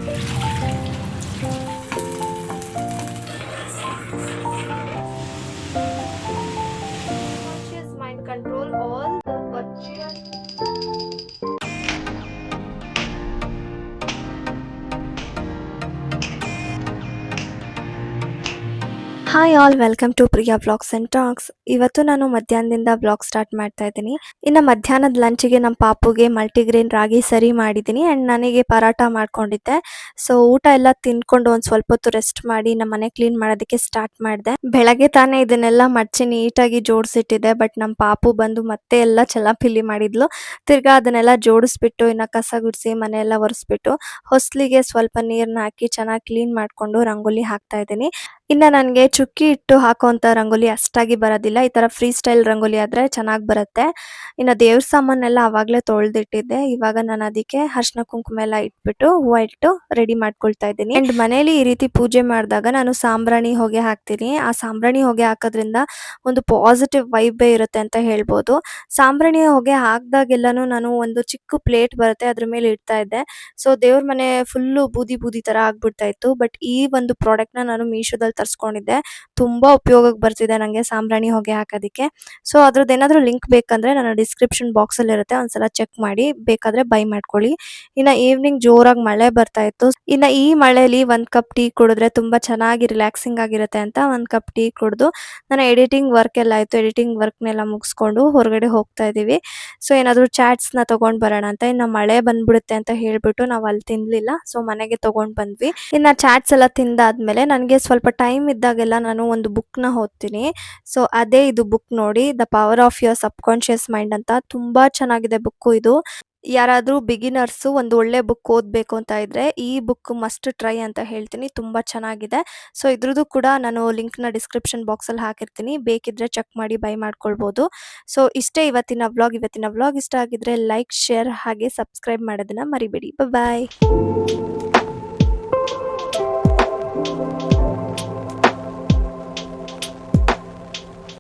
Conscious mind control all the virtual. Hi all, welcome to Priya blogs and talks. ಇವತ್ತು ನಾನು ಮಧ್ಯಾಹ್ನದಿಂದ blog start ಮಾಡ್ತಾ ಇದ್ದೀನಿ. ಇನ್ನು ಮಧ್ಯಾಹ್ನದ ಲಂಚಿಗೆ ನಮ್ಮ ಪಾಪುಗೆ ಮಲ್ಟಿಗ್ರೇನ್ ರಾಗಿ ಸರಿ ಮಾಡಿದ್ದೀನಿ ಆ್ಯಂಡ್ ನನಗೆ ಪರಾಟ ಮಾಡ್ಕೊಂಡಿದ್ದೆ. ಸೊ ಊಟ ಎಲ್ಲ ತಿನ್ಕೊಂಡು ಒಂದು ಸ್ವಲ್ಪ ಹೊತ್ತು ರೆಸ್ಟ್ ಮಾಡಿ ನಮ್ಮ ಮನೆ ಕ್ಲೀನ್ ಮಾಡೋದಕ್ಕೆ ಸ್ಟಾರ್ಟ್ ಮಾಡಿದೆ. ಬೆಳಗ್ಗೆ ತಾನೇ ಇದನ್ನೆಲ್ಲ ಮಡ್ಚಿ ನೀಟಾಗಿ ಜೋಡಿಸಿಟ್ಟಿದ್ದೆ, ಬಟ್ ನಮ್ಮ ಪಾಪು ಬಂದು ಮತ್ತೆ ಎಲ್ಲ ಚಲಾಪಿಲಿ ಮಾಡಿದ್ಲು. ತಿರ್ಗಾ ಅದನ್ನೆಲ್ಲ ಜೋಡಿಸ್ಬಿಟ್ಟು ಇನ್ನು ಕಸ ಗುಡಿಸಿ ಮನೆಯೆಲ್ಲ ಒರೆಸ್ಬಿಟ್ಟು ಹೊಸ್ಲಿಗೆ ಸ್ವಲ್ಪ ನೀರನ್ನ ಹಾಕಿ ಚೆನ್ನಾಗಿ ಕ್ಲೀನ್ ಮಾಡಿಕೊಂಡು ರಂಗೋಲಿ ಹಾಕ್ತಾ ಇದ್ದೀನಿ. ಇನ್ನು ನನಗೆ ಚುಕ್ಕಿ ಇಟ್ಟು ಹಾಕೋಂಥ ರಂಗೋಲಿ ಅಷ್ಟಾಗಿ ಬರೋದಿಲ್ಲ. ಈ ಥರ ಫ್ರೀ ಸ್ಟೈಲ್ ರಂಗೋಲಿ ಆದರೆ ಚೆನ್ನಾಗಿ ಬರುತ್ತೆ. ಇನ್ನು ದೇವ್ರ ಸಾಮಾನೆಲ್ಲ ಆವಾಗಲೇ ತೊಳೆದಿಟ್ಟಿದ್ದೆ. ಇವಾಗ ನಾನು ಅದಕ್ಕೆ ಅರಿಶಿನ ಕುಂಕುಮ ಎಲ್ಲ ಇಟ್ಬಿಟ್ಟು ಹೂವು ಇಟ್ಟು ರೆಡಿ ಮಾಡ್ಕೊಳ್ತಾ ಇದ್ದೀನಿ. ಆ್ಯಂಡ್ ಮನೇಲಿ ಈ ರೀತಿ ಪೂಜೆ ಮಾಡಿದಾಗ ನಾನು ಸಾಂಬ್ರಾಣಿ ಹೊಗೆ ಹಾಕ್ತೀನಿ. ಆ ಸಾಂಬ್ರಾಣಿ ಹೊಗೆ ಹಾಕೋದ್ರಿಂದ ಒಂದು ಪಾಸಿಟಿವ್ ವೈಬೇ ಇರುತ್ತೆ ಅಂತ ಹೇಳ್ಬೋದು. ಸಾಂಬ್ರಾಣಿ ಹೊಗೆ ಹಾಕಿದಾಗೆಲ್ಲನೂ ನಾನು ಒಂದು ಚಿಕ್ಕ ಪ್ಲೇಟ್ ಬರುತ್ತೆ, ಅದ್ರ ಮೇಲೆ ಇಡ್ತಾ ಇದ್ದೆ. ಸೊ ದೇವ್ರ ಮನೆ ಫುಲ್ಲು ಬೂದಿ ಬೂದಿ ಥರ ಆಗ್ಬಿಡ್ತಾ ಇತ್ತು. ಬಟ್ ಈ ಒಂದು ಪ್ರಾಡಕ್ಟ್ನ ನಾನು ಮೀಶೋದಲ್ಲಿ ತರಿಸ್ಕೊಂಡಿದ್ದೆ. ತುಂಬ ಉಪಯೋಗಕ್ಕೆ ಬರ್ತಿದೆ ನನಗೆ ಸಾಂಬ್ರಾಣಿ ಹೊಗೆ ಹಾಕೋದಕ್ಕೆ. ಸೊ ಅದ್ರದ್ದು ಏನಾದರೂ ಲಿಂಕ್ ಬೇಕಂದರೆ ನನ್ನ ಡಿಸ್ಕ್ರಿಪ್ಷನ್ ಬಾಕ್ಸಲ್ಲಿ ಇರುತ್ತೆ, ಒಂದ್ಸಲ ಚೆಕ್ ಮಾಡಿ ಬೇಕಾದರೆ ಬೈ ಮಾಡ್ಕೊಳ್ಳಿ. ಇನ್ನು ಈವ್ನಿಂಗ್ ಜೋರಾಗಿ ಮಳೆ ಬರ್ತಾ ಇತ್ತು. ಇನ್ನು ಈ ಮಳೆಯಲ್ಲಿ ಒಂದು ಕಪ್ ಟೀ ಕುಡಿದ್ರೆ ತುಂಬ ಚೆನ್ನಾಗಿ ರಿಲ್ಯಾಕ್ಸಿಂಗ್ ಆಗಿರುತ್ತೆ ಅಂತ ಒಂದು ಕಪ್ ಟೀ ಕುಡಿದು ನಾನು ಎಡಿಟಿಂಗ್ ವರ್ಕ್ ಎಲ್ಲ ಆಯಿತು. ಎಡಿಟಿಂಗ್ ವರ್ಕ್ನೆಲ್ಲ ಮುಗಿಸ್ಕೊಂಡು ಹೊರಗಡೆ ಹೋಗ್ತಾ ಇದ್ದೀವಿ. ಸೊ ಏನಾದರೂ ಚಾಟ್ಸ್ನ ತೊಗೊಂಡು ಬರೋಣ ಅಂತ. ಇನ್ನು ಮಳೆ ಬಂದ್ಬಿಡುತ್ತೆ ಅಂತ ಹೇಳಿಬಿಟ್ಟು ನಾವು ಅಲ್ಲಿ ತಿನ್ನಲಿಲ್ಲ. ಸೊ ಮನೆಗೆ ತೊಗೊಂಡು ಬಂದ್ವಿ. ಇನ್ನು ಚಾಟ್ಸ್ ಎಲ್ಲ ತಿಂದಾದ್ಮೇಲೆ ನನಗೆ ಸ್ವಲ್ಪ ಟೈಮ್ ಇದ್ದಾಗೆಲ್ಲ ನಾನು ಒಂದು ಬುಕ್ನ ಓದ್ತೀನಿ. ಸೊ ಅದೇ ಇದು ಬುಕ್ ನೋಡಿ, the power of your sub conscious mind ಅಂತ. ತುಂಬ ಚೆನ್ನಾಗಿದೆ ಬುಕ್ಕು ಇದು. ಯಾರಾದರೂ ಬಿಗಿನರ್ಸು ಒಂದು ಒಳ್ಳೆ ಬುಕ್ ಓದಬೇಕು ಅಂತ ಇದ್ದರೆ ಈ ಬುಕ್ ಮಸ್ಟ್ ಟ್ರೈ ಅಂತ ಹೇಳ್ತೀನಿ. ತುಂಬ ಚೆನ್ನಾಗಿದೆ. ಸೊ ಇದ್ರದ್ದು ಕೂಡ ನಾನು ಲಿಂಕ್ನ ಡಿಸ್ಕ್ರಿಪ್ಷನ್ ಬಾಕ್ಸಲ್ಲಿ ಹಾಕಿರ್ತೀನಿ, ಬೇಕಿದ್ದರೆ ಚೆಕ್ ಮಾಡಿ ಬೈ ಮಾಡ್ಕೊಳ್ಬೋದು. ಸೊ ಇಷ್ಟೇ ಇವತ್ತಿನ ವ್ಲಾಗ್. ಇವತ್ತಿನ ವ್ಲಾಗ್ ಇಷ್ಟ ಆಗಿದ್ರೆ ಲೈಕ್, ಶೇರ್ ಹಾಗೆ ಸಬ್ಸ್ಕ್ರೈಬ್ ಮಾಡೋದನ್ನು ಮರಿಬೇಡಿ. ಬಾಯ್.